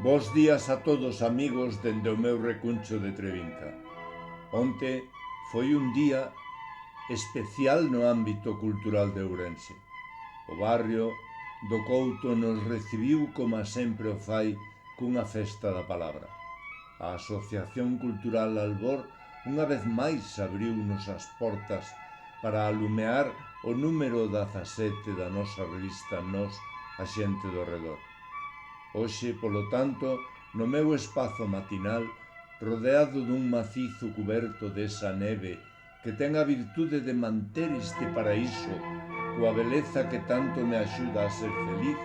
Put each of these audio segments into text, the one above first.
Bos días a todos, amigos, dende o meu recuncho de Trevinca. Onte foi un día especial no ámbito cultural de Ourense. O barrio do Couto nos recibiu como sempre o fai cunha festa da palabra. A Asociación Cultural Albor unha vez máis abriunos as portas para alumear o número 17 da nosa revista Nós, a xente do redor. Hoxe, polo tanto, no meu espazo matinal, rodeado dun macizo cuberto desa neve que ten a virtude de manter este paraíso coa beleza que tanto me axuda a ser feliz,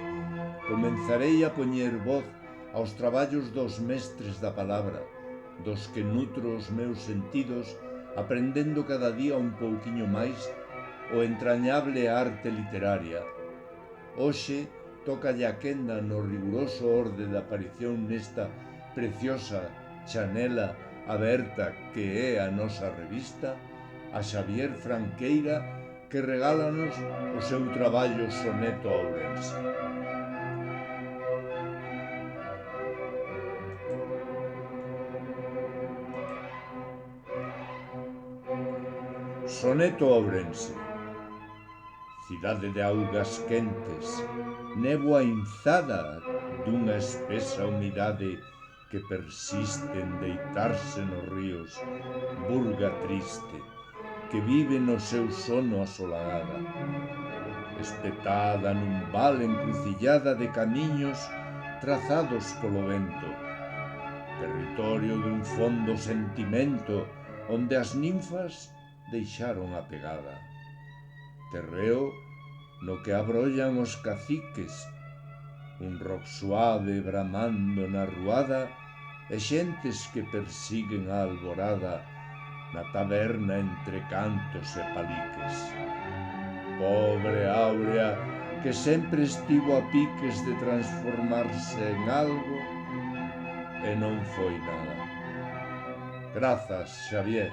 comenzarei a poñer voz aos traballos dos mestres da palabra, dos que nutro os meus sentidos, aprendendo cada día un pouquiño máis o entrañable arte literaria. Hoxe, tócalle a quenda no riguroso orde da aparición nesta preciosa chanela aberta que é a nosa revista, a Xavier Franqueira, que regálanos o seu traballo Soneto a Ourense. Soneto a Ourense. Cidade de augas quentes, néboa inzada dunha espesa humidade que persiste en deitarse nos ríos, burga triste, que vive no seu sono asolagada, espetada nun vale encrucillada de camiños trazados polo vento, territorio dun fondo sentimento onde as ninfas deixaron a pegada, terreo no que abrollan os caciques, un rock suave bramando na ruada e xentes que persiguen a alborada na taberna entre cantos e paliques. Pobre Áurea, que sempre estivo a piques de transformarse en algo e non foi nada. Grazas, Xavier.